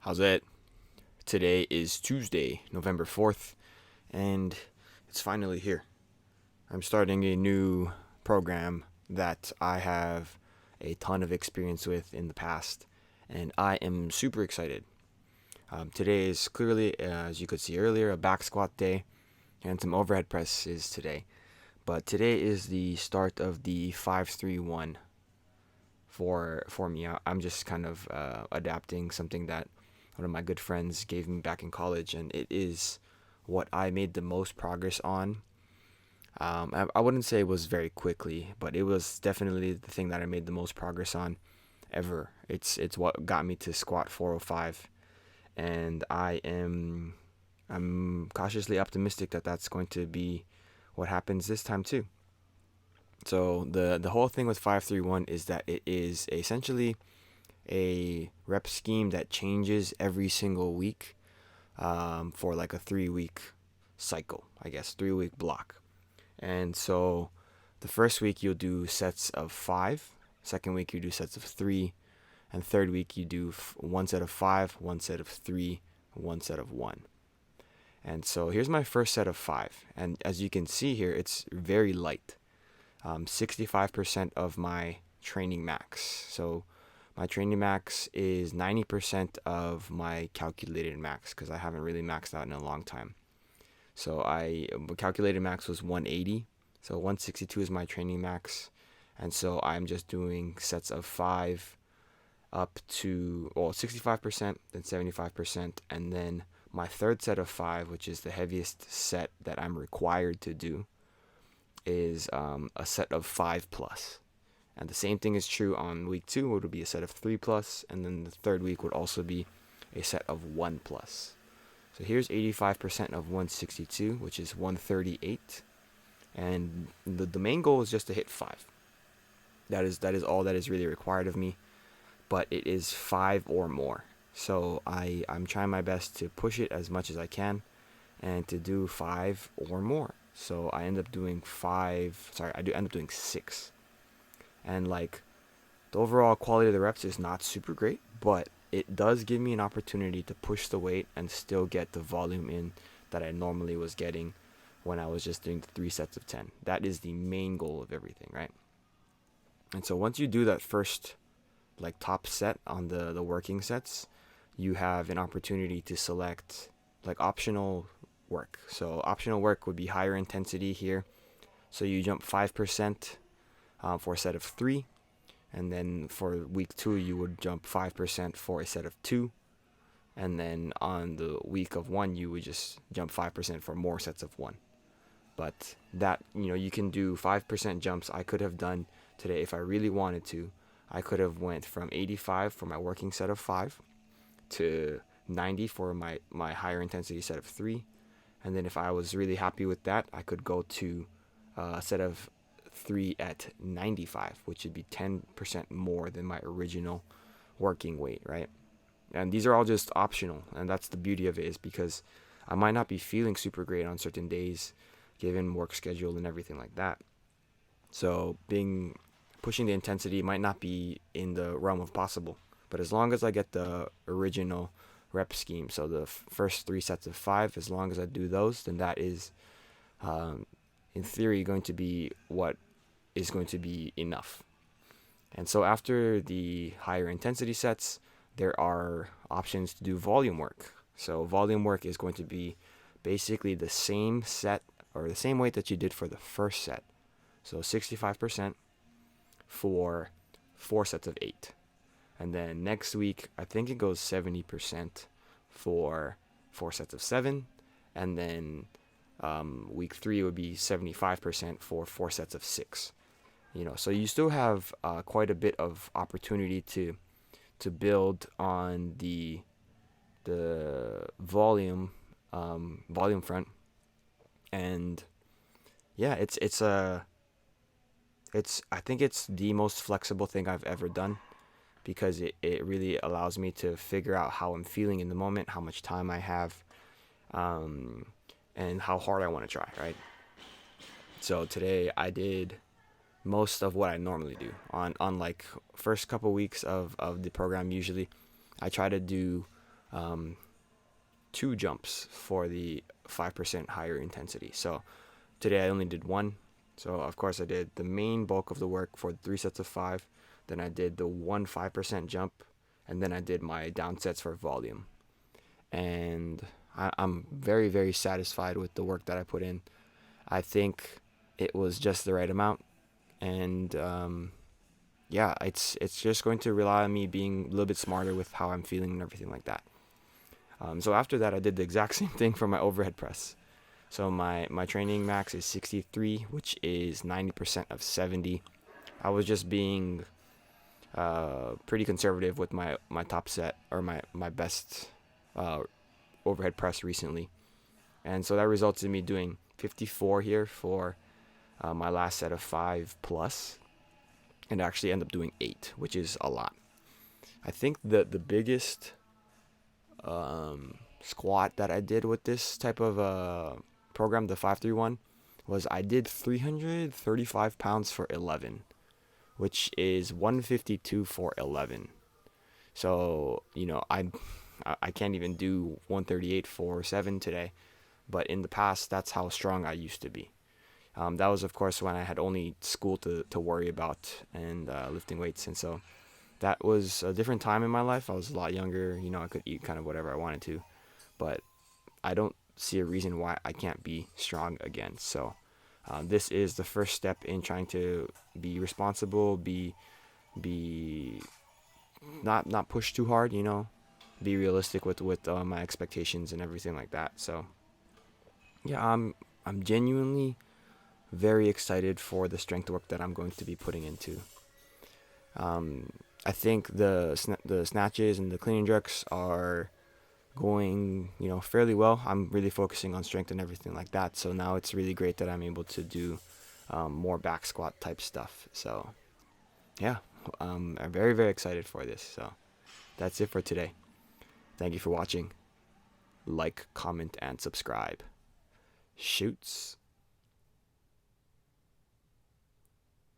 How's it? Today is Tuesday, November 4th, and it's finally here. I'm starting a new program that I have a ton of experience with in the past, and I am super excited. Today is clearly, as you could see earlier, a back squat day, and some overhead presses today. But today is the start of the 5-3-1 for me. I'm just kind of adapting something that one of my good friends gave me back in college, and it is what I made the most progress on. I wouldn't say it was very quickly, but it was definitely the thing that I made the most progress on ever. It's what got me to squat 405, and I'm cautiously optimistic that that's going to be what happens this time too. So the whole thing with 5-3-1 is that it is essentially a rep scheme that changes every single week, for like a 3 week cycle, I guess, 3 week block. And so the first week you'll do sets of 5, second week you do sets of 3, and third week you do one set of 5, one set of 3, one set of 1. And so here's my first set of 5, and as you can see here, it's very light. 65% of my training max. So my training max is 90% of my calculated max, because I haven't really maxed out in a long time. So calculated max was 180. So 162 is my training max. And so I'm just doing sets of 5 up to 65%, then 75%, and then my third set of 5, which is the heaviest set that I'm required to do, is a set of 5 plus. And the same thing is true on week 2, it would be a set of 3 plus, and then the third week would also be a set of 1 plus. So here's 85% of 162, which is 138. And the main goal is just to hit 5. That is all that is really required of me, but it is 5 or more. So I'm trying my best to push it as much as I can and to do 5 or more. So I end up doing 6. And like, the overall quality of the reps is not super great, but it does give me an opportunity to push the weight and still get the volume in that I normally was getting when I was just doing the 3 sets of 10. That is the main goal of everything, right? And so once you do that first like top set on the working sets, you have an opportunity to select like optional work. So optional work would be higher intensity here. So you jump 5% for a set of 3, and then for week 2 you would jump 5% for a set of 2, and then on the week of 1 you would just jump 5% for more sets of 1. But that, you can do 5% jumps. I could have done today if I really wanted to. I could have went from 85 for my working set of 5 to 90 for my higher intensity set of 3, and then if I was really happy with that, I could go to a set of 3 at 95, which would be 10% more than my original working weight, right? And these are all just optional, and that's the beauty of it, is because I might not be feeling super great on certain days given work schedule and everything like that. So pushing the intensity might not be in the realm of possible, but as long as I get the original rep scheme, so the first 3 sets of 5, as long as I do those, then that is in theory going to be what is going to be enough. And so after the higher intensity sets, there are options to do volume work. So volume work is going to be basically the same set or the same weight that you did for the first set. So 65% for 4 sets of 8. And then next week, I think it goes 70% for 4 sets of 7. And then week 3 would be 75% for 4 sets of 6. So you still have quite a bit of opportunity to build on the volume front. And yeah, I think it's the most flexible thing I've ever done, because it really allows me to figure out how I'm feeling in the moment, how much time I have, and how hard I want to try, right? So today I did most of what I normally do on like first couple weeks of the program. Usually I try to do 2 jumps for the 5% higher intensity. So today I only did 1. So of course I did the main bulk of the work for 3 sets of 5. Then I did the 5% jump, and then I did my down sets for volume. And I'm very, very satisfied with the work that I put in. I think it was just the right amount, and yeah, it's just going to rely on me being a little bit smarter with how I'm feeling and everything like that. So after that, I did the exact same thing for my overhead press. So my training max is 63, which is 90% of 70. I was just being pretty conservative with my top set, or my best overhead press recently. And so that results in me doing 54 here for my last set of 5 plus, and actually end up doing 8, which is a lot. I think the biggest squat that I did with this type of program, the 531, was I did 335 pounds for 11, which is 152 for 11. So, I can't even do 138 for 7 today, but in the past, that's how strong I used to be. That was, of course, when I had only school to worry about and lifting weights, and so that was a different time in my life. I was a lot younger, I could eat kind of whatever I wanted to, but I don't see a reason why I can't be strong again. So this is the first step in trying to be responsible, be not push too hard, be realistic with my expectations and everything like that. So yeah, I'm genuinely very excited for the strength work that I'm going to be putting into. I think the snatches and the clean and jerks are going, fairly well. I'm really focusing on strength and everything like that. So now it's really great that I'm able to do more back squat type stuff. So yeah, I'm very, very excited for this. So that's it for today. Thank you for watching. Like, comment, and subscribe. Shoots.